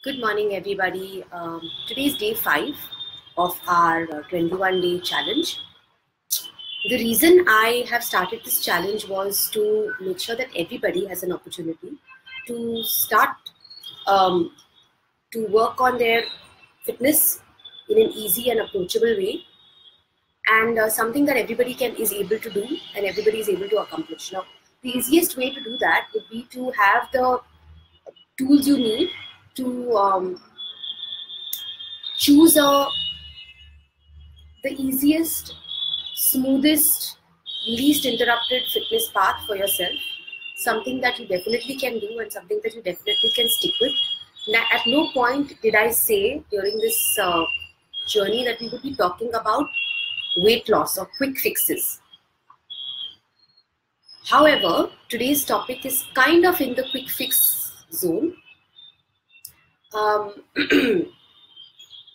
Good morning, everybody. Today is day 5 of our 21-day challenge. The reason I have started this challenge was to make sure that everybody has an opportunity to start to work on their fitness in an easy and approachable way, and something that everybody is able to do and everybody is able to accomplish. Now, the easiest way to do that would be to have the tools you need to choose the easiest, smoothest, least interrupted fitness path for yourself. Something that you definitely can do and something that you definitely can stick with. Now, at no point did I say during this journey that we would be talking about weight loss or quick fixes. However, today's topic is kind of in the quick fix zone.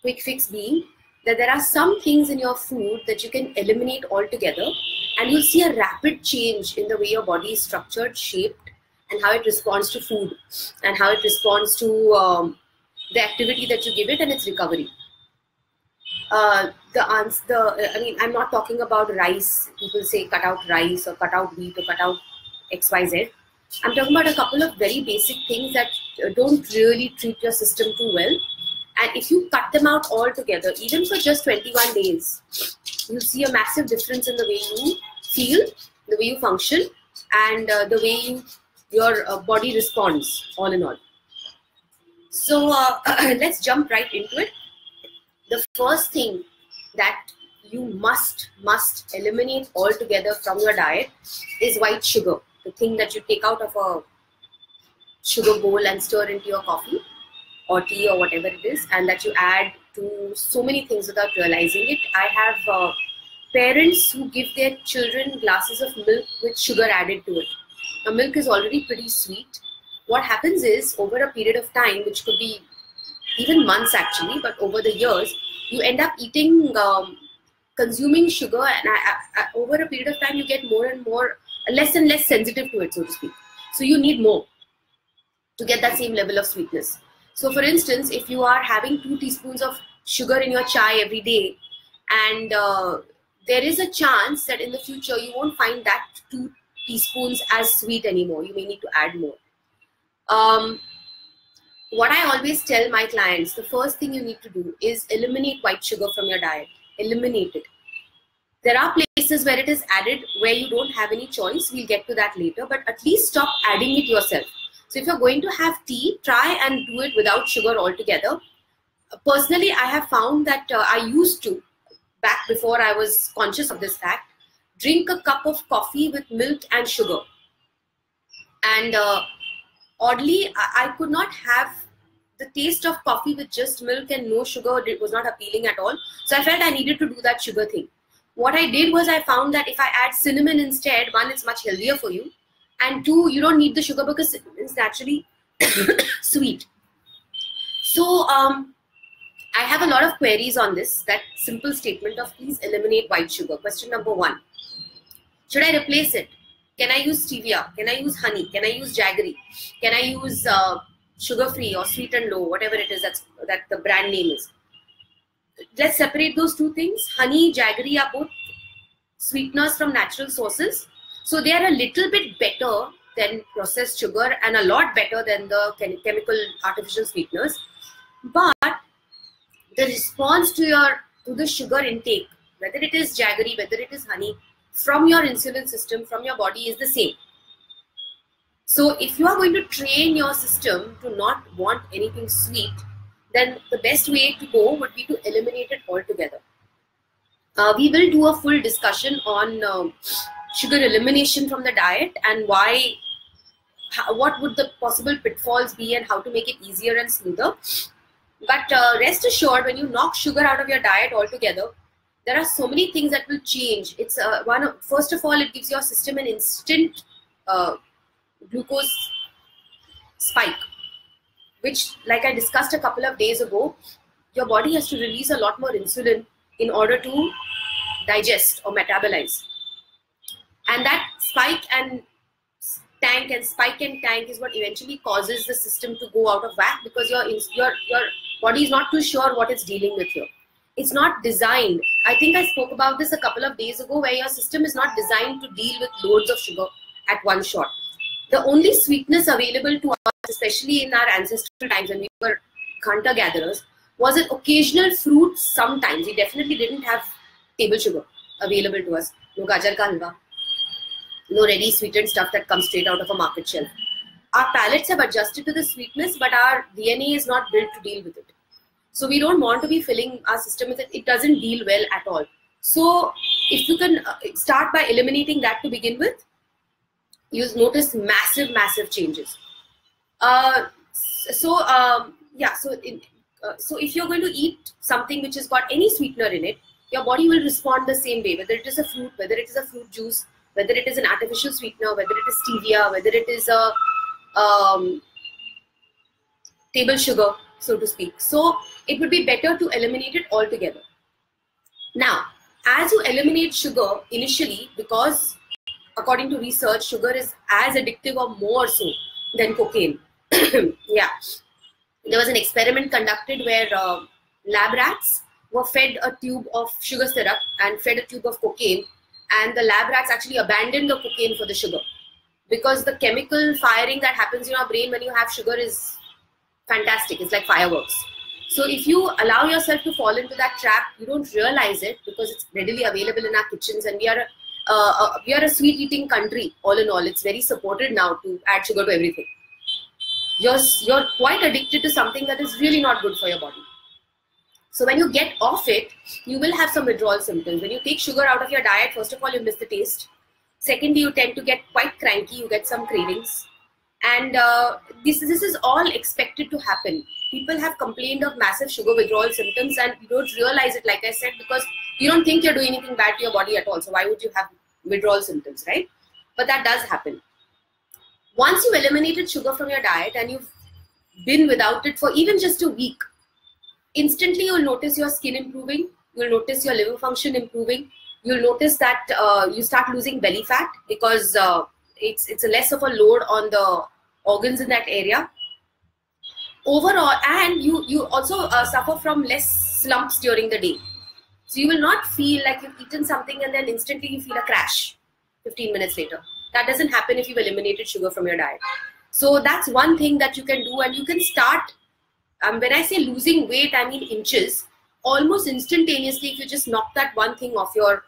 Quick fix being that there are some things in your food that you can eliminate altogether, and you'll see a rapid change in the way your body is structured, shaped, and how it responds to food, and how it responds to the activity that you give it and its recovery. I'm not talking about rice. People say cut out rice or cut out wheat or cut out XYZ. I'm talking about a couple of very basic things that don't really treat your system too well. And if you cut them out altogether, even for just 21 days, you'll see a massive difference in the way you feel, the way you function, and the way your body responds, all in all. So let's jump right into it. The first thing that you must eliminate altogether from your diet is white sugar, the thing that you take out of a sugar bowl and stir into your coffee or tea or whatever it is, and that you add to so many things without realizing it. I have parents who give their children glasses of milk with sugar added to it. Now, milk is already pretty sweet. What happens is, over a period of time, which could be even months actually, but over the years, you end up consuming sugar, and over a period of time, you get more and more, less and less sensitive to it, so to speak. So you need more to get that same level of sweetness. So for instance, if you are having 2 teaspoons of sugar in your chai every day, and there is a chance that in the future you won't find that 2 teaspoons as sweet anymore. You may need to add more. What I always tell my clients, the first thing you need to do is eliminate white sugar from your diet. Eliminate it. There are places where it is added where you don't have any choice. We'll get to that later, but at least stop adding it yourself. So if you're going to have tea, try and do it without sugar altogether. Personally, I have found that I used to, back before I was conscious of this fact, drink a cup of coffee with milk and sugar. And oddly, I could not have the taste of coffee with just milk and no sugar. It was not appealing at all. So I felt I needed to do that sugar thing. What I did was I found that if I add cinnamon instead, 1, it's much healthier for you. And 2, you don't need the sugar because it's naturally sweet. So I have a lot of queries on this, that simple statement of please eliminate white sugar. Question number 1. Should I replace it? Can I use stevia? Can I use honey? Can I use jaggery? Can I use sugar-free or sweet and low, whatever it is that the brand name is? Let's separate those 2 things. Honey, jaggery are both sweeteners from natural sources. So they are a little bit better than processed sugar and a lot better than the chemical artificial sweeteners. But the response to the sugar intake, whether it is jaggery, whether it is honey, from your insulin system, from your body is the same. So if you are going to train your system to not want anything sweet, then the best way to go would be to eliminate it altogether. We will do a full discussion on sugar elimination from the diet and what would the possible pitfalls be and how to make it easier and smoother. But rest assured, when you knock sugar out of your diet altogether, there are so many things that will change. It's first of all, it gives your system an instant glucose spike, which, like I discussed a couple of days ago, your body has to release a lot more insulin in order to digest or metabolize. And that spike and tank and spike and tank is what eventually causes the system to go out of whack, because your body is not too sure what it's dealing with here. It's not designed. I think I spoke about this a couple of days ago, where your system is not designed to deal with loads of sugar at one shot. The only sweetness available to us, especially in our ancestral times when we were hunter-gatherers, was an occasional fruit sometimes. We definitely didn't have table sugar available to us. No gajar ka halwa, no ready sweetened stuff that comes straight out of a market shelf. Our palates have adjusted to the sweetness, but our DNA is not built to deal with it. So we don't want to be filling our system with it. It doesn't deal well at all. So if you can start by eliminating that to begin with, you'll notice massive, massive changes. So if you're going to eat something which has got any sweetener in it, your body will respond the same way, whether it is a fruit, whether it is a fruit juice, whether it is an artificial sweetener, whether it is stevia, whether it is a table sugar, so to speak. So it would be better to eliminate it altogether. Now, as you eliminate sugar initially, because according to research, sugar is as addictive or more so than cocaine. Yeah. There was an experiment conducted where lab rats were fed a tube of sugar syrup and fed a tube of cocaine, and the lab rats actually abandoned the cocaine for the sugar, because the chemical firing that happens in your brain when you have sugar is fantastic. It's like fireworks. So if you allow yourself to fall into that trap, you don't realize it because it's readily available in our kitchens, and we are a sweet eating country. All in all, it's very supported now to add sugar to everything. You're quite addicted to something that is really not good for your body. So when you get off it, you will have some withdrawal symptoms. When you take sugar out of your diet, first of all, you miss the taste. Secondly, you tend to get quite cranky. You get some cravings. And this is all expected to happen. People have complained of massive sugar withdrawal symptoms, and you don't realize it, like I said, because you don't think you're doing anything bad to your body at all. So why would you have withdrawal symptoms, right? But that does happen. Once you've eliminated sugar from your diet and you've been without it for even just a week, instantly you'll notice your skin improving. You'll notice your liver function improving. You'll notice that you start losing belly fat, because it's a less of a load on the organs in that area. Overall, and you also suffer from less slumps during the day. So you will not feel like you've eaten something and then instantly you feel a crash 15 minutes later. That doesn't happen if you've eliminated sugar from your diet. So that's one thing that you can do, and you can start, when I say losing weight, I mean inches, almost instantaneously if you just knock that one thing off your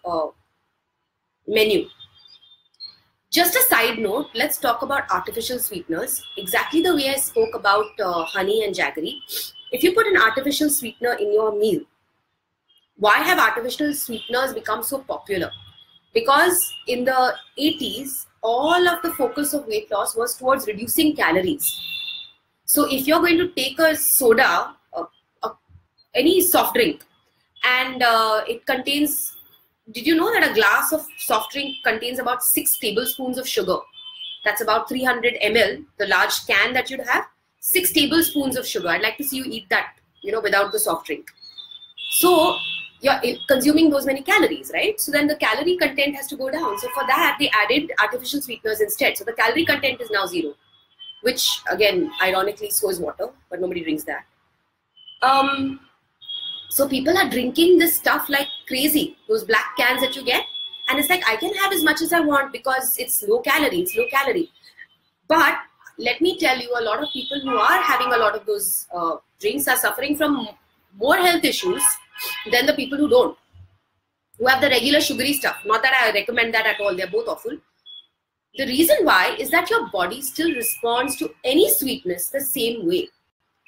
menu. Just a side note, let's talk about artificial sweeteners. Exactly the way I spoke about honey and jaggery. If you put an artificial sweetener in your meal, why have artificial sweeteners become so popular? Because in the 80s, all of the focus of weight loss was towards reducing calories. So if you're going to take a soda, any soft drink, and it contains, did you know that a glass of soft drink contains about 6 tablespoons of sugar? That's about 300 ml, the large can that you'd have, 6 tablespoons of sugar. I'd like to see you eat that, without the soft drink. So you're consuming those many calories, right? So then the calorie content has to go down. So for that, they added artificial sweeteners instead. So the calorie content is now 0, which again, ironically, so is water, but nobody drinks that. So people are drinking this stuff like crazy, those black cans that you get. And it's like, I can have as much as I want because it's low calorie, But let me tell you, a lot of people who are having a lot of those drinks are suffering from more health issues than the people who don't, who have the regular sugary stuff. Not that I recommend that at all, they're both awful. The reason why is that your body still responds to any sweetness the same way.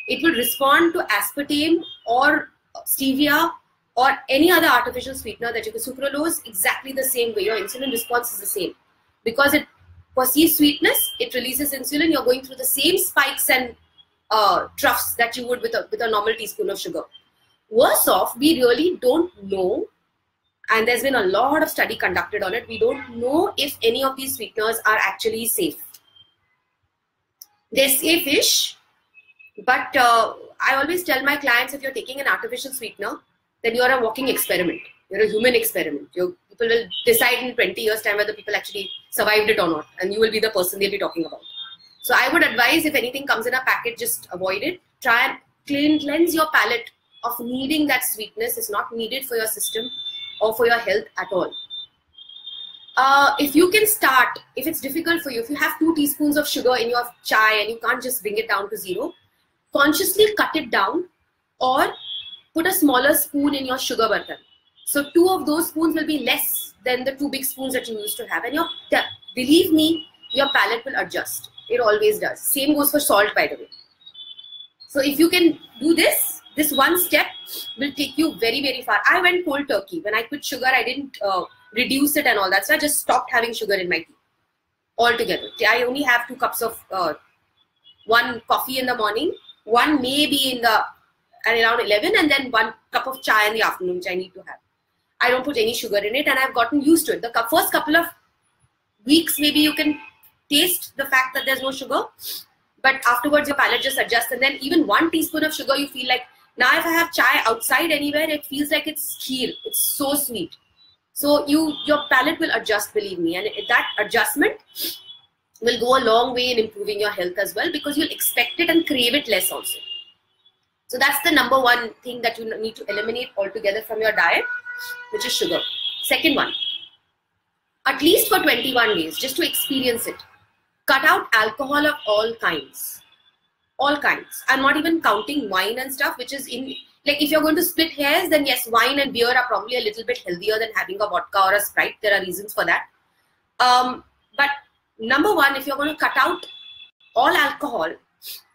It will respond to aspartame or stevia or any other artificial sweetener that you can, sucralose, exactly the same way. Your insulin response is the same. Because it perceives sweetness, it releases insulin. You're going through the same spikes and troughs that you would with a normal teaspoon of sugar. Worse off, we really don't know, and there's been a lot of study conducted on it, we don't know if any of these sweeteners are actually safe. They're safe-ish, but I always tell my clients, if you're taking an artificial sweetener, then you're a walking experiment. You're a human experiment. People will decide in 20 years time whether people actually survived it or not, and you will be the person they'll be talking about. So I would advise, if anything comes in a packet, just avoid it. Try and cleanse your palate of needing that sweetness. It's not needed for your system or for your health at all. If you can start, if it's difficult for you, if you have 2 teaspoons of sugar in your chai and you can't just bring it down to 0, consciously cut it down or put a smaller spoon in your sugar bartan. So 2 of those spoons will be less than the 2 big spoons that you used to have. And believe me, your palate will adjust. It always does. Same goes for salt, by the way. So if you can do this one step will take you very, very far. I went cold turkey. When I quit sugar, I didn't reduce it and all that. So I just stopped having sugar in my tea altogether. I only have 2 cups of, 1 coffee in the morning, 1 maybe around 11, and then 1 cup of chai in the afternoon, which I need to have. I don't put any sugar in it, and I've gotten used to it. The first couple of weeks, maybe you can taste the fact that there's no sugar, but afterwards your palate just adjusts, and then even 1 teaspoon of sugar, you feel like, now if I have chai outside anywhere, it feels like it's kheer. It's so sweet. So your palate will adjust, believe me, and that adjustment will go a long way in improving your health as well, because you'll expect it and crave it less also. So that's the number 1 thing that you need to eliminate altogether from your diet, which is sugar. Second one, at least for 21 days, just to experience it, cut out alcohol of all kinds. All kinds. I'm not even counting wine and stuff, which is like if you're going to split hairs, then yes, wine and beer are probably a little bit healthier than having a vodka or a Sprite. There are reasons for that. But number 1, if you're going to cut out all alcohol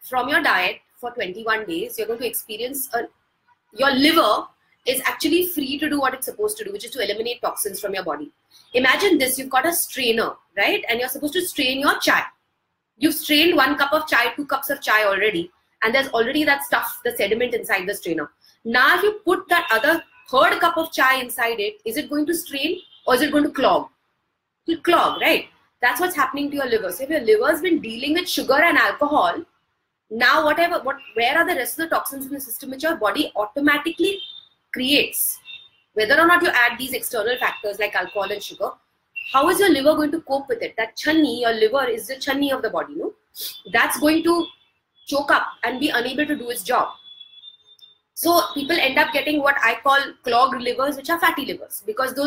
from your diet for 21 days, you're going to experience your liver is actually free to do what it's supposed to do, which is to eliminate toxins from your body. Imagine this, you've got a strainer, right? And you're supposed to strain your chai. You've strained 1 cup of chai, 2 cups of chai already, and there's already that stuff, the sediment inside the strainer. Now if you put that other 3rd cup of chai inside it, is it going to strain or is it going to clog? It will clog, right? That's what's happening to your liver. So if your liver's been dealing with sugar and alcohol, now where are the rest of the toxins in the system which your body automatically creates? Whether or not you add these external factors like alcohol and sugar, how is your liver going to cope with it? That chutney, your liver is the chutney of the body, no? That's going to choke up and be unable to do its job. So people end up getting what I call clogged livers, which are fatty livers, because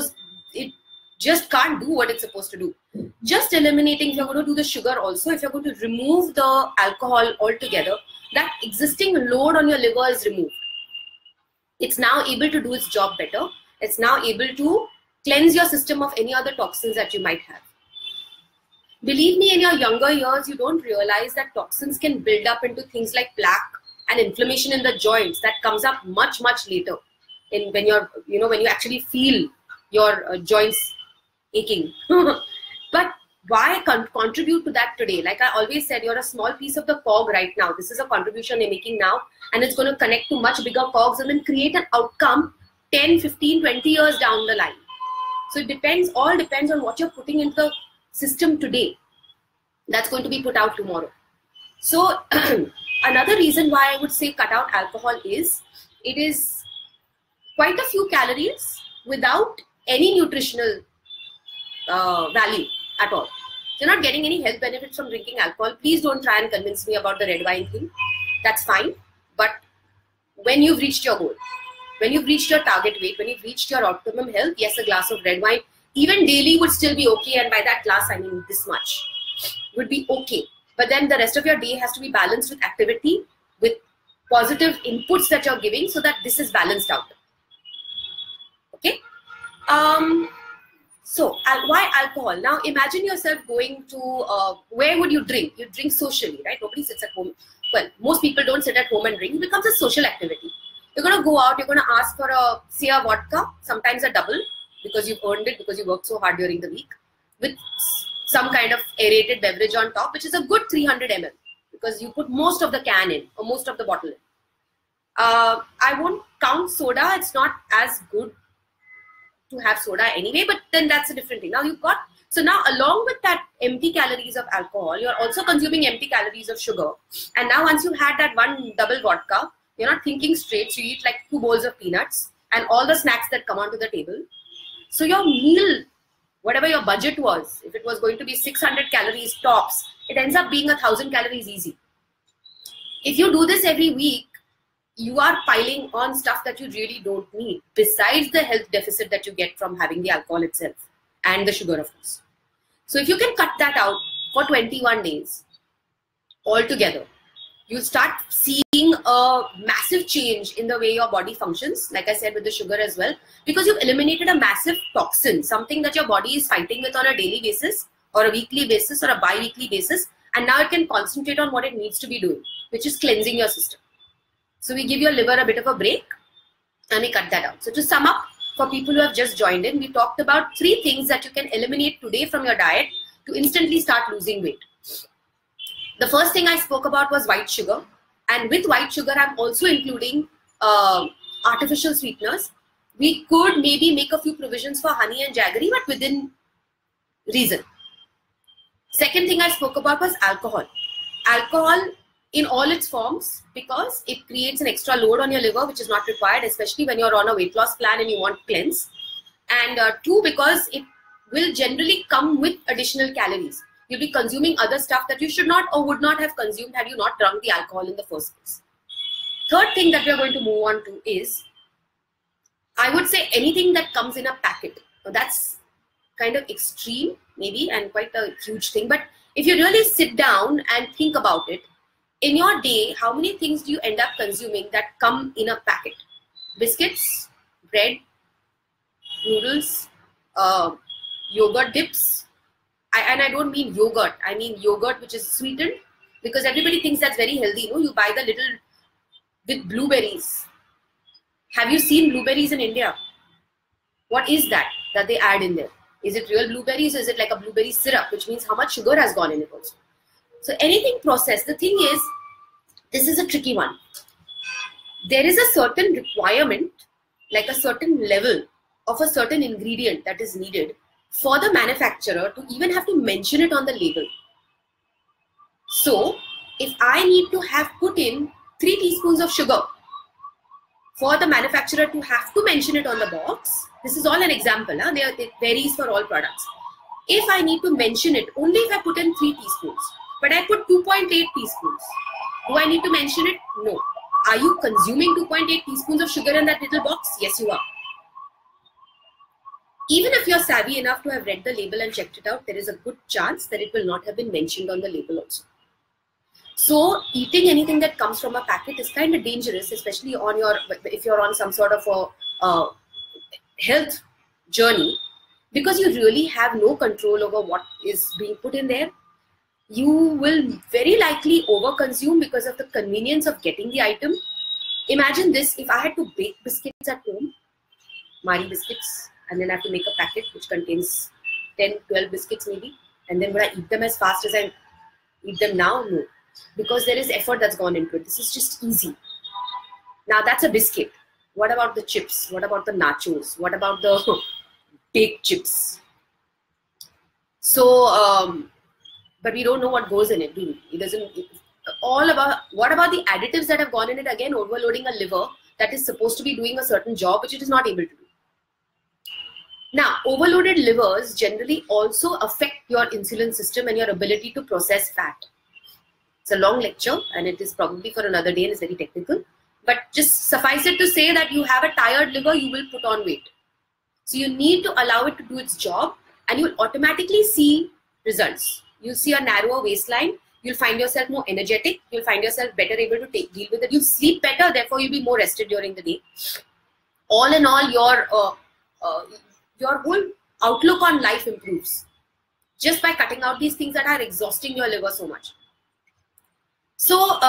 it just can't do what it's supposed to do. Just eliminating, if you're going to do the sugar also, if you're going to remove the alcohol altogether, that existing load on your liver is removed. It's now able to do its job better. It's now able to cleanse your system of any other toxins that you might have. Believe me, in your younger years, you don't realize that toxins can build up into things like plaque and inflammation in the joints. That comes up much, much later when you actually feel your joints aching. But why contribute to that today? Like I always said, you're a small piece of the cog right now. This is a contribution you're making now, and it's going to connect to much bigger cogs and then create an outcome 10, 15, 20 years down the line. So it all depends on what you're putting into the system today. That's going to be put out tomorrow. So another reason why I would say cut out alcohol is it is quite a few calories without any nutritional value at all. You're not getting any health benefits from drinking alcohol. Please don't try and convince me about the red wine thing. That's fine. But when you've reached your goal, when you've reached your target weight, when you've reached your optimum health, yes, a glass of red wine, even daily, would still be okay. And by that glass, I mean this much, would be okay. But then the rest of your day has to be balanced with activity, with positive inputs that you're giving, so that this is balanced out. Okay. So why alcohol? Now imagine yourself going to, where would you drink? You drink socially, right? Nobody sits at home. Well, most people don't sit at home and drink. It becomes a social activity. You're going to go out, you're going to ask for a vodka, sometimes a double, because you've earned it, because you worked so hard during the week, with some kind of aerated beverage on top, which is a good 300 ml, because you put most of the can in, or most of the bottle in. I won't count soda. It's not as good to have soda anyway, but then that's a different thing. Now so now along with that empty calories of alcohol, you're also consuming empty calories of sugar. And now once you had that one double vodka, you're not thinking straight, so you eat like 2 bowls of peanuts, and all the snacks that come onto the table. So your meal, whatever your budget was, if it was going to be 600 calories tops, it ends up being 1,000 calories easy. If you do this every week, you are piling on stuff that you really don't need, besides the health deficit that you get from having the alcohol itself and the sugar, of course. So if you can cut that out for 21 days altogether, you'll start seeing a massive change in the way your body functions, like I said with the sugar as well, because you've eliminated a massive toxin, something that your body is fighting with on a daily basis or a weekly basis or a bi-weekly basis, and now it can concentrate on what it needs to be doing, which is cleansing your system. So we give your liver a bit of a break and we cut that out. So to sum up, for people who have just joined in, we talked about 3 things that you can eliminate today from your diet to instantly start losing weight. The first thing I spoke about was white sugar. And with white sugar, I'm also including artificial sweeteners. We could maybe make a few provisions for honey and jaggery, but within reason. Second thing I spoke about was alcohol. Alcohol in all its forms, because it creates an extra load on your liver, which is not required, especially when you're on a weight loss plan and you want cleanse. And 2, because it will generally come with additional calories. You'll be consuming other stuff that you should not or would not have consumed had you not drunk the alcohol in the first place. Third thing that we're going to move on to is, I would say anything that comes in a packet. Now that's kind of extreme maybe and quite a huge thing, but if you really sit down and think about it, in your day, how many things do you end up consuming that come in a packet? Biscuits, bread, noodles, yogurt dips. And I don't mean yogurt, I mean yogurt which is sweetened, because everybody thinks that's very healthy. You know, you buy the little with blueberries. Have you seen blueberries in India? What is that they add in there? Is it real blueberries or is it like a blueberry syrup, which means how much sugar has gone in it also? So anything processed, the thing is, this is a tricky one. There is a certain requirement, like a certain level of a certain ingredient that is needed for the manufacturer to even have to mention it on the label. So if I need to have put in 3 teaspoons of sugar for the manufacturer to have to mention it on the box, this is all an example, it varies for all products. If I need to mention it, only if I put in 3 teaspoons, but I put 2.8 teaspoons, do I need to mention it? No. Are you consuming 2.8 teaspoons of sugar in that little box? Yes, you are. Even if you're savvy enough to have read the label and checked it out, there is a good chance that it will not have been mentioned on the label also. So eating anything that comes from a packet is kind of dangerous, especially on if you're on some sort of a health journey, because you really have no control over what is being put in there. You will very likely overconsume because of the convenience of getting the item. Imagine this, if I had to bake biscuits at home, Marie biscuits, and then I have to make a packet which contains 10, 12 biscuits maybe, and then would I eat them as fast as I eat them now? No, because there is effort that's gone into it. This is just easy. Now that's a biscuit. What about the chips? What about the nachos? What about the baked chips? So, but we don't know what goes in it, do we? It doesn't, what about the additives that have gone in it? Again, overloading a liver that is supposed to be doing a certain job, which it is not able to do. Now, overloaded livers generally also affect your insulin system and your ability to process fat. It's a long lecture and it is probably for another day and it's very technical. But just suffice it to say that you have a tired liver, you will put on weight. So you need to allow it to do its job and you will automatically see results. You'll see a narrower waistline. You'll find yourself more energetic. You'll find yourself better able to deal with it. You'll sleep better, therefore you'll be more rested during the day. All in all, your whole outlook on life improves just by cutting out these things that are exhausting your liver so much. So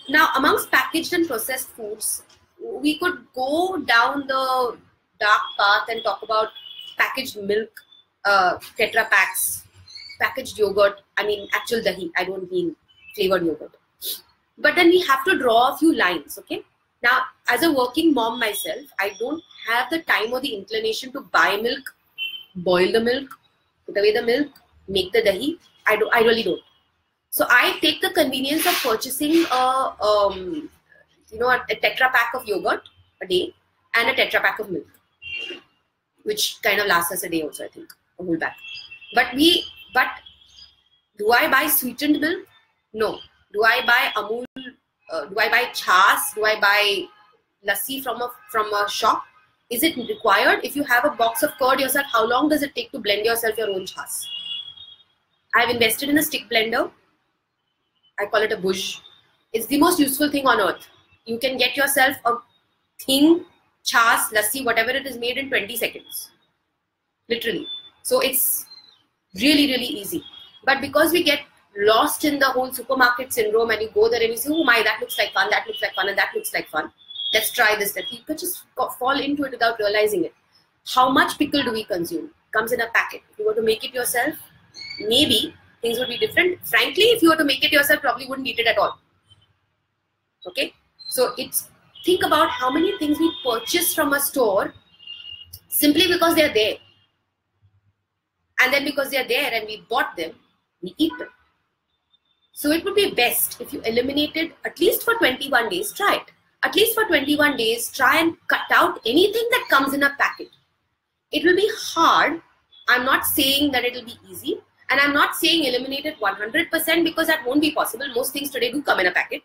now amongst packaged and processed foods, we could go down the dark path and talk about packaged milk, Tetra Paks, packaged yogurt, I mean actual dahi, I don't mean flavored yogurt. But then we have to draw a few lines, okay? Now, as a working mom myself, I don't have the time or the inclination to buy milk, boil the milk, put away the milk, make the dahi. I really don't. So I take the convenience of purchasing a Tetra Pak of yogurt a day, and a Tetra pack of milk, which kind of lasts us a day also, I think, a whole pack. But do I buy sweetened milk? No. Do I buy Amul? Do I buy chas? Do I buy lassi from a shop? Is it required? If you have a box of curd yourself, how long does it take to blend yourself your own chas? I've invested in a stick blender. I call it a bush. It's the most useful thing on earth. You can get yourself a thing, chas, lassi, whatever it is, made in 20 seconds. Literally. So it's really, really easy. But because we get lost in the whole supermarket syndrome and you go there and you say, oh my, that looks like fun, that looks like fun, and that looks like fun. Let's try this. That you could just fall into it without realizing it. How much pickle do we consume? Comes in a packet. If you were to make it yourself, maybe things would be different. Frankly, if you were to make it yourself, probably wouldn't eat it at all. Okay? So think about how many things we purchase from a store simply because they're there. And then because they're there and we bought them, we eat them. So it would be best if you eliminated, at least for 21 days, try it. At least for 21 days, try and cut out anything that comes in a packet. It will be hard. I'm not saying that it will be easy. And I'm not saying eliminate it 100% because that won't be possible. Most things today do come in a packet.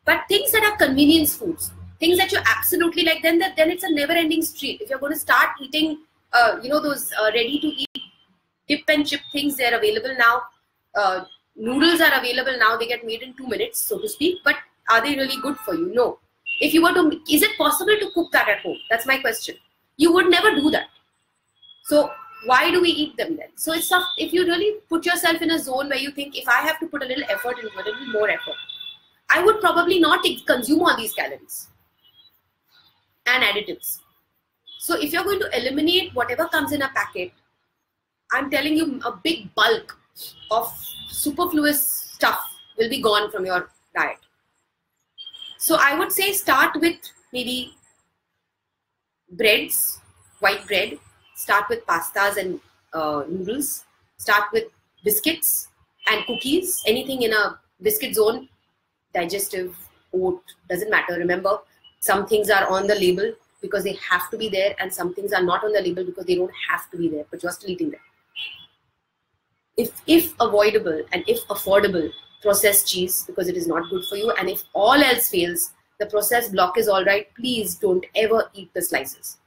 But things that are convenience foods, things that you absolutely like, then it's a never-ending street. If you're going to start eating, those ready-to-eat dip and chip things, they're available now. Noodles are available now. They get made in 2 minutes, so to speak. But are they really good for you? No. If you were to, is it possible to cook that at home? That's my question. You would never do that. So why do we eat them then? So it's tough. If you really put yourself in a zone where you think, if I have to put a little effort into it, a little more effort, I would probably not consume all these calories and additives. So if you're going to eliminate whatever comes in a packet, I'm telling you a big bulk of superfluous stuff will be gone from your diet. So I would say start with maybe breads, white bread, start with pastas and noodles, start with biscuits and cookies, anything in a biscuit zone, digestive, oat, doesn't matter. Remember, some things are on the label because they have to be there and some things are not on the label because they don't have to be there, but you're still eating them. If avoidable and if affordable, processed cheese because it is not good for you, and if all else fails, the processed block is all right, please don't ever eat the slices.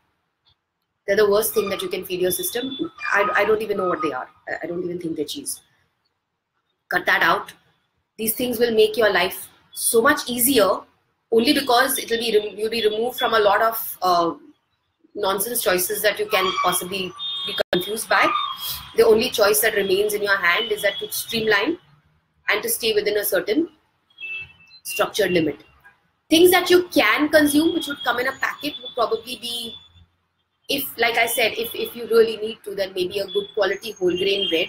They're the worst thing that you can feed your system. I don't even know what they are. I don't even think they're cheese. Cut that out. These things will make your life so much easier only because you'll be removed from a lot of nonsense choices that you can possibly be confused by. The only choice that remains in your hand is that to streamline and to stay within a certain structured limit. Things that you can consume, which would come in a packet, would probably be, if, like I said, if you really need to, then maybe a good quality whole grain bread.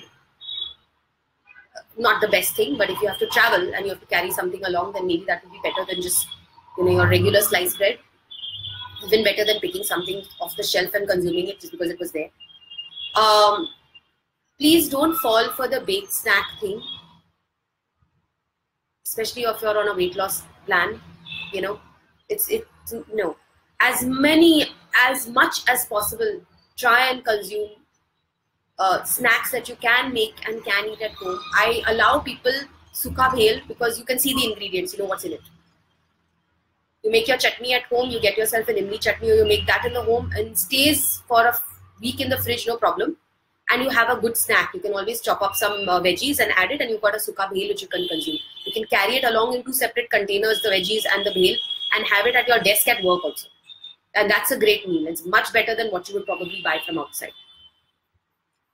Not the best thing, but if you have to travel and you have to carry something along, then maybe that would be better than just your regular sliced bread. Even better than picking something off the shelf and consuming it just because it was there. Please don't fall for the baked snack thing, especially if you're on a weight loss plan. No. As much as possible, try and consume snacks that you can make and can eat at home. I allow people sukha bhel because you can see the ingredients, you know what's in it. You make your chutney at home, you get yourself an imli chutney, or you make that in the home and stays for a week in the fridge, no problem. And you have a good snack. You can always chop up some veggies and add it, and you've got a sukha bhel which you can consume. You can carry it along in 2 separate containers, the veggies and the bhel, and have it at your desk at work also. And that's a great meal. It's much better than what you would probably buy from outside.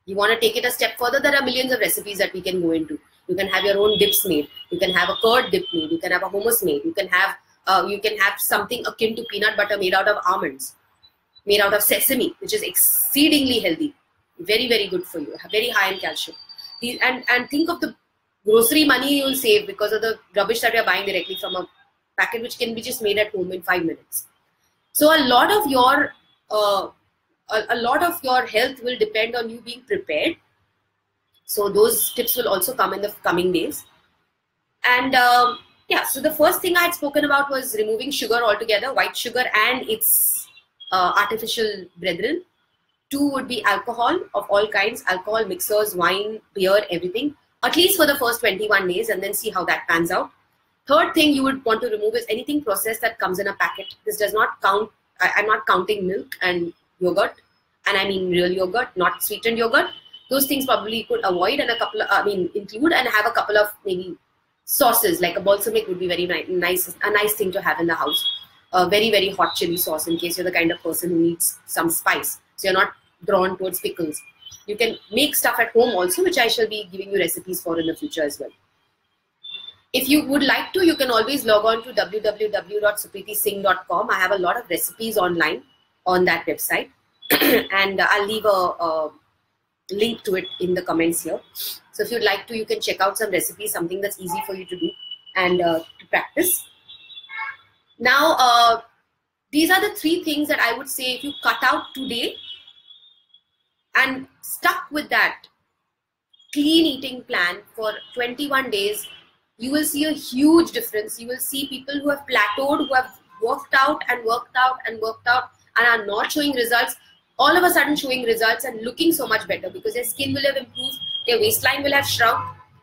You want to take it a step further, there are millions of recipes that we can go into. You can have your own dips made. You can have a curd dip made. You can have a hummus made. You can have something akin to peanut butter made out of almonds, made out of sesame, which is exceedingly healthy. Very, very good for you. Very high in calcium. And think of the grocery money you will save because of the rubbish that you're buying directly from a packet, which can be just made at home in 5 minutes. So a lot of your health will depend on you being prepared. So those tips will also come in the coming days. And so the first thing I had spoken about was removing sugar altogether, white sugar and its artificial brethren. 2 would be alcohol of all kinds, alcohol, mixers, wine, beer, everything, at least for the first 21 days, and then see how that pans out. Third thing you would want to remove is anything processed that comes in a packet. This does not count, I'm not counting milk and yogurt, and I mean real yogurt, not sweetened yogurt. Those things probably you could avoid and include, and have a couple of maybe sauces, like a balsamic would be very nice, a nice thing to have in the house. A very, very hot chili sauce in case you're the kind of person who needs some spice. So you're not drawn towards pickles. You can make stuff at home also, which I shall be giving you recipes for in the future as well. If you would like to, you can always log on to www.supritisingh.com. I have a lot of recipes online on that website. And I'll leave a link to it in the comments here. So if you'd like to, you can check out some recipes, something that's easy for you to do and to practice. Now, these are the 3 things that I would say if you cut out today and stuck with that clean eating plan for 21 days, you will see a huge difference. You will see people who have plateaued, who have worked out and worked out and worked out and are not showing results, all of a sudden showing results and looking so much better because their skin will have improved, their waistline will have shrunk,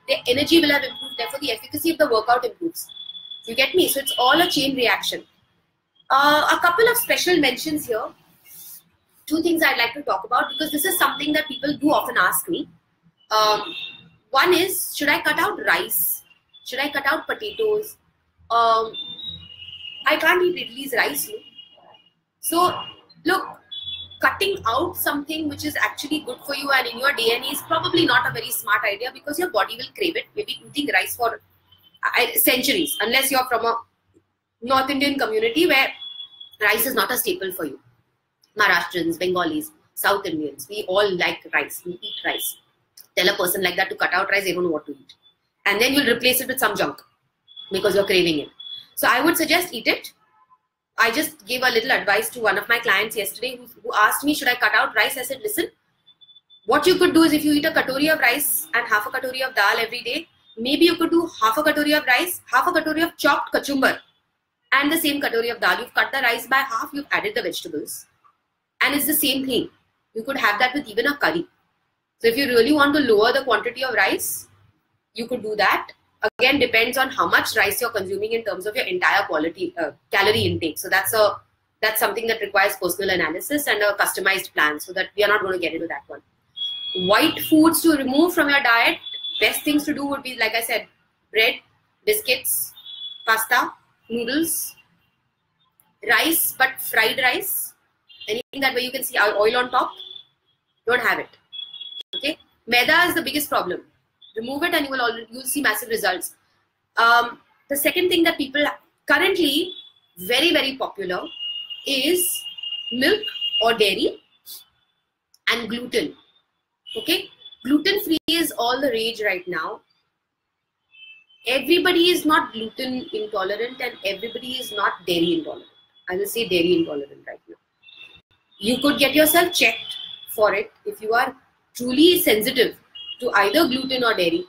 their energy will have improved, therefore the efficacy of the workout improves. You get me? So it's all a chain reaction. A couple of special mentions here. 2 things I'd like to talk about because this is something that people do often ask me. One is, should I cut out rice? Should I cut out potatoes? I can't eat Idli's rice. So look, cutting out something which is actually good for you and in your DNA is probably not a very smart idea because your body will crave it. Maybe eating rice for centuries, unless you're from a North Indian community where rice is not a staple for you. Maharashtrians, Bengalis, South Indians, we all like rice, we eat rice. Tell a person like that to cut out rice, they don't know what to eat. And then you'll replace it with some junk because you're craving it. So I would suggest eat it. I just gave a little advice to one of my clients yesterday who asked me, should I cut out rice? I said, listen, what you could do is if you eat a katori of rice and half a katori of dal every day, maybe you could do half a katori of rice, half a katori of chopped kachumbar and the same katori of dal. You've cut the rice by half, you've added the vegetables. And it's the same thing. You could have that with even a curry. So if you really want to lower the quantity of rice, you could do that. Again, depends on how much rice you're consuming in terms of your entire calorie intake. So that's something that requires personal analysis and a customized plan. So that we are not going to get into that one. White foods to remove from your diet. Best things to do would be, like I said, bread, biscuits, pasta, noodles, rice, but fried rice. Anything that way you can see oil on top, don't have it. Okay, maida is the biggest problem. Remove it and you'll see massive results. The second thing that people currently very, very popular is milk or dairy and gluten. Okay, gluten-free is all the rage right now. Everybody is not gluten intolerant and everybody is not dairy intolerant. I will say dairy intolerant right now. You could get yourself checked for it. If you are truly sensitive to either gluten or dairy,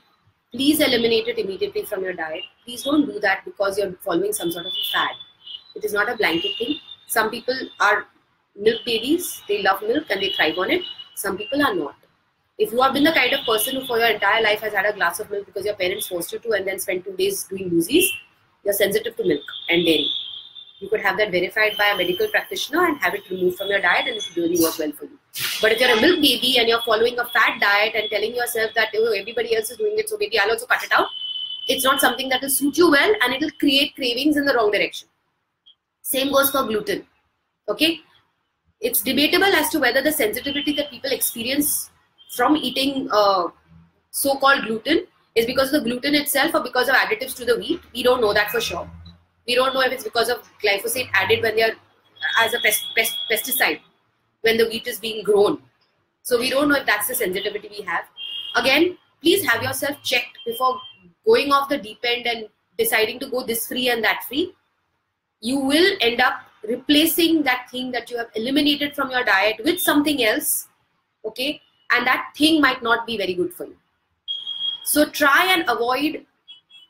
please eliminate it immediately from your diet. Please don't do that because you're following some sort of a fad. It is not a blanket thing. Some people are milk babies. They love milk and they thrive on it. Some people are not. If you have been the kind of person who for your entire life has had a glass of milk because your parents forced you to and then spent 2 days doing loosies, you're sensitive to milk and dairy. You could have that verified by a medical practitioner and have it removed from your diet and it will really work well for you. But if you're a milk baby and you're following a fat diet and telling yourself that oh, everybody else is doing it, so maybe I'll also cut it out, it's not something that will suit you well and it will create cravings in the wrong direction. Same goes for gluten. Okay? It's debatable as to whether the sensitivity that people experience from eating so-called gluten is because of the gluten itself or because of additives to the wheat. We don't know that for sure. We don't know if it's because of glyphosate added when they are as a pesticide when the wheat is being grown. So we don't know if that's the sensitivity we have. Again, please have yourself checked before going off the deep end and deciding to go this free and that free. You will end up replacing that thing that you have eliminated from your diet with something else. Okay? And that thing might not be very good for you. So try and avoid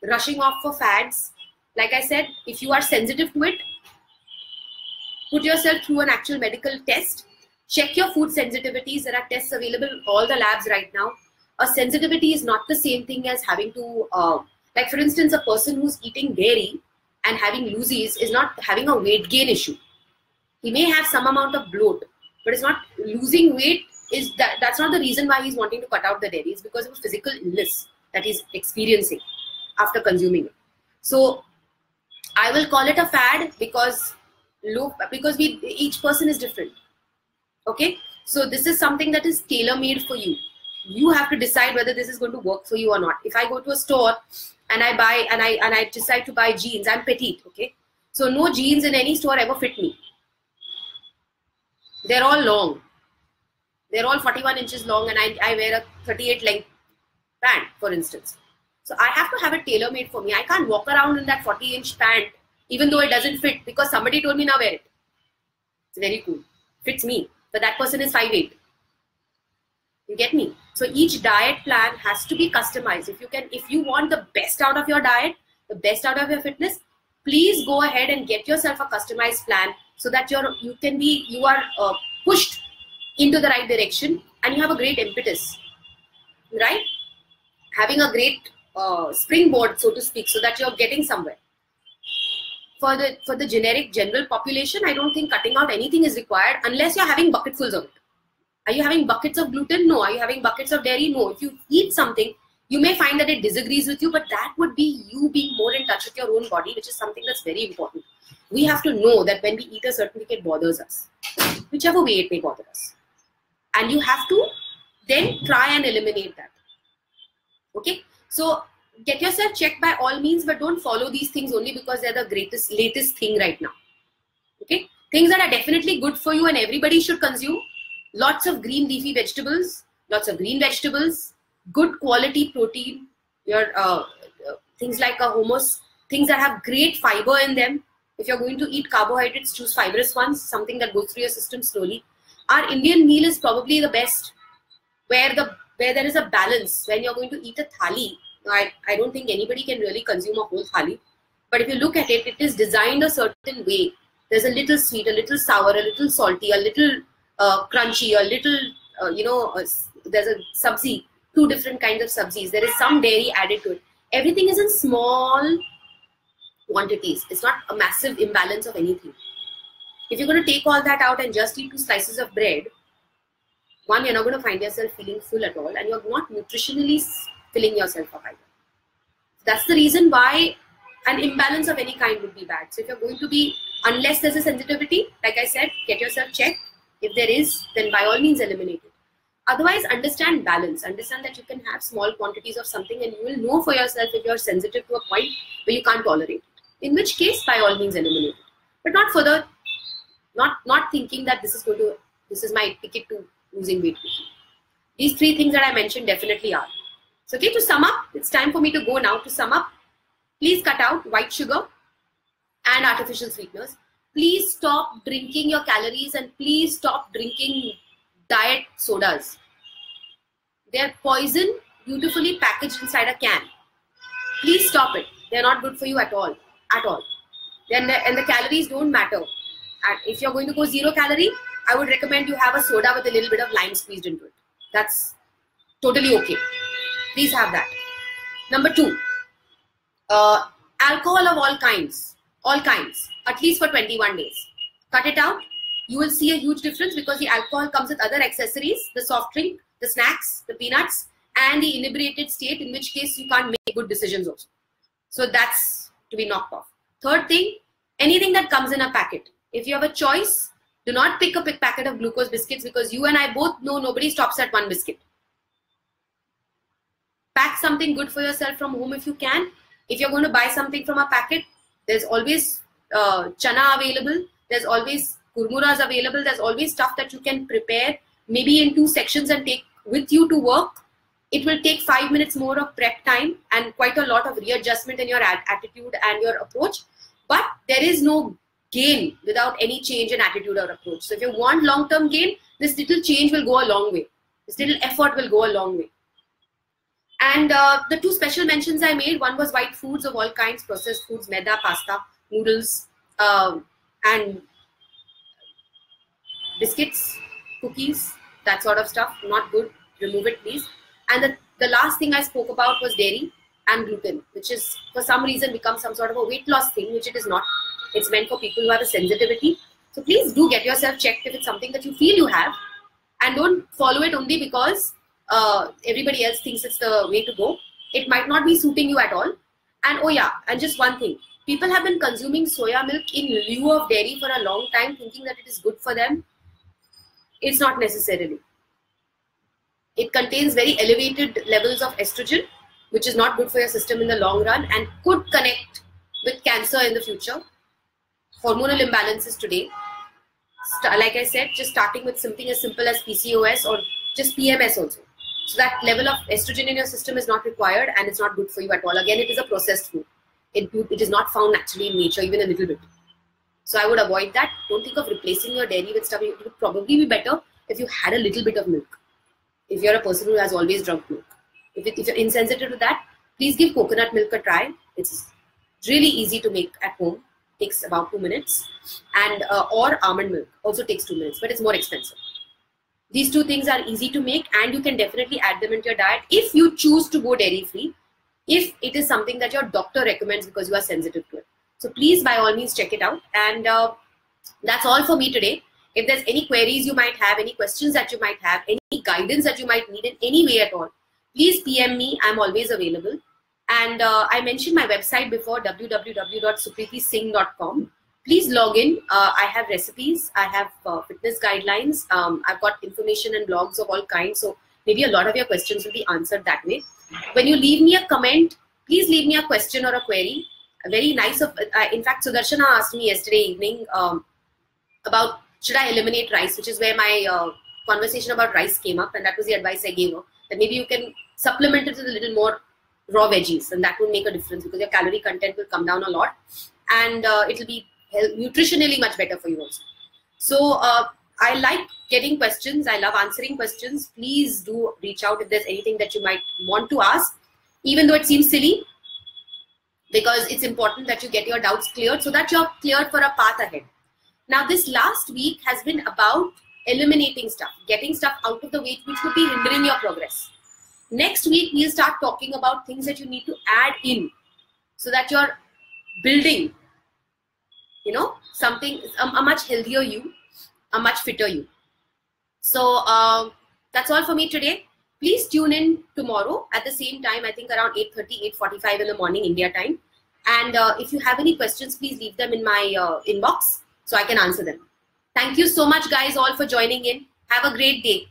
rushing off for fads. Like I said, if you are sensitive to it, Put yourself through an actual medical test. Check your food sensitivities. There are tests available in all the labs right now. A sensitivity is not the same thing as having to, like for instance, a person who's eating dairy and having loosies is not having a weight gain issue. He may have some amount of bloat, but it's not losing weight. That's not the reason why he's wanting to cut out the dairy. It's because of a physical illness that he's experiencing after consuming it. So I will call it a fad because each person is different. Okay, so this is something that is tailor-made for you. You have to decide whether this is going to work for you or not. If I go to a store and I buy and I decide to buy jeans, I'm petite. Okay, so no jeans in any store ever fit me. They're all long. They're all 41 inches long, and I wear a 38 length pant, for instance. So I have to have it tailor-made for me. I can't walk around in that 40-inch pant even though it doesn't fit because somebody told me now wear it. It's very cool. Fits me. But that person is 5'8". You get me? So each diet plan has to be customized. If you want the best out of your diet, the best out of your fitness, please go ahead and get yourself a customized plan so that you are pushed into the right direction and you have a great impetus, right? Having a great springboard, so to speak, so that you're getting somewhere. For the generic general population, I don't think cutting out anything is required unless you're having bucketfuls of it. Are you having buckets of gluten? No. Are you having buckets of dairy? No. If you eat something, you may find that it disagrees with you, but that would be you being more in touch with your own body, which is something that's very important. We have to know that when we eat a certain thing, it bothers us, whichever way it may bother us. And you have to then try and eliminate that. Okay? So get yourself checked by all means, but don't follow these things only because they're the latest thing right now. Okay? Things that are definitely good for you and everybody should consume. Lots of green leafy vegetables, lots of green vegetables, good quality protein, your things like a hummus, things that have great fiber in them. If you're going to eat carbohydrates, choose fibrous ones, something that goes through your system slowly. Our Indian meal is probably the best, where there is a balance. When you're going to eat a thali, I don't think anybody can really consume a whole thali. But if you look at it, it is designed a certain way. There's a little sweet, a little sour, a little salty, a little crunchy, a little, there's a sabzi, 2 different kinds of sabzis. There is some dairy added to it. Everything is in small quantities. It's not a massive imbalance of anything. If you're going to take all that out and just eat 2 slices of bread, one, you're not going to find yourself feeling full at all, and you're not nutritionally filling yourself up either. That's the reason why an imbalance of any kind would be bad. So if you're going to be, unless there's a sensitivity, like I said, get yourself checked. If there is, then by all means eliminate it. Otherwise, understand balance. Understand that you can have small quantities of something and you will know for yourself if you're sensitive to a point where you can't tolerate it. In which case, by all means eliminate it. But not further, not thinking that this is my ticket to losing weight quickly. These 3 things that I mentioned definitely are. So okay, to sum up, it's time for me to go now. To sum up, please cut out white sugar and artificial sweeteners. Please stop drinking your calories and please stop drinking diet sodas. They're poison, beautifully packaged inside a can. Please stop it. They're not good for you at all. At all. And the calories don't matter. And if you're going to go 0 calorie, I would recommend you have a soda with a little bit of lime squeezed into it. That's totally okay. Please have that. Number 2, alcohol of all kinds, at least for 21 days. Cut it out. You will see a huge difference because the alcohol comes with other accessories, the soft drink, the snacks, the peanuts, and the inebriated state, in which case you can't make good decisions also. So that's to be knocked off. Third thing, anything that comes in a packet. If you have a choice, do not pick a packet of glucose biscuits because you and I both know nobody stops at 1 biscuit. Pack something good for yourself from home if you can. If you're going to buy something from a packet, there's always chana available. There's always kurmuras available. There's always stuff that you can prepare maybe in 2 sections and take with you to work. It will take 5 minutes more of prep time and quite a lot of readjustment in your attitude and your approach. But there is no gain without any change in attitude or approach. So if you want long-term gain, this little change will go a long way. This little effort will go a long way. And the 2 special mentions I made, one was white foods of all kinds, processed foods, maida, pasta, noodles, and biscuits, cookies, that sort of stuff, not good. Remove it, please. And the last thing I spoke about was dairy and gluten, which is for some reason become some sort of a weight loss thing, which it is not. It's meant for people who have a sensitivity. So please do get yourself checked if it's something that you feel you have, and don't follow it only because everybody else thinks it's the way to go. It might not be suiting you at all. And oh yeah, and just one thing. People have been consuming soya milk in lieu of dairy for a long time, thinking that it is good for them. It's not necessarily. It contains very elevated levels of estrogen, which is not good for your system in the long run and could connect with cancer in the future. Hormonal imbalances today. Like I said, just starting with something as simple as PCOS or just PMS also. So that level of estrogen in your system is not required and it's not good for you at all. Again, it is a processed food. It is not found naturally in nature, even a little bit. So I would avoid that. Don't think of replacing your dairy with stuff. It would probably be better if you had a little bit of milk. If you're a person who has always drunk milk. If you're insensitive to that, please give coconut milk a try. It's really easy to make at home. Takes about 2 minutes. And or almond milk also takes 2 minutes, but it's more expensive. These two things are easy to make and you can definitely add them into your diet if you choose to go dairy free, if it is something that your doctor recommends because you are sensitive to it. So please, by all means, check it out. And that's all for me today. If there's any queries you might have, any questions that you might have, any guidance that you might need in any way at all, please PM me. I'm always available. And I mentioned my website before, www.supreetisingh.com. Please log in. I have recipes. I have fitness guidelines. I've got information and blogs of all kinds. So maybe a lot of your questions will be answered that way. When you leave me a comment, please leave me a question or a query. Very nice. In fact, Sudarshana asked me yesterday evening about should I eliminate rice, which is where my conversation about rice came up. And that was the advice I gave her. That maybe you can supplement it with a little more raw veggies, and that will make a difference because your calorie content will come down a lot. And it will be nutritionally much better for you also. So I like getting questions. I love answering questions. Please do reach out if there's anything that you might want to ask, even though it seems silly, because it's important that you get your doubts cleared so that you're cleared for a path ahead. Now, this last week has been about eliminating stuff, getting stuff out of the way which would be hindering your progress. Next week, we'll start talking about things that you need to add in so that you're building, you know, something, a much healthier you, a much fitter you. So that's all for me today. Please tune in tomorrow at the same time, I think around 8:30, 8:45 in the morning, India time. And if you have any questions, please leave them in my inbox so I can answer them. Thank you so much, guys, all for joining in. Have a great day.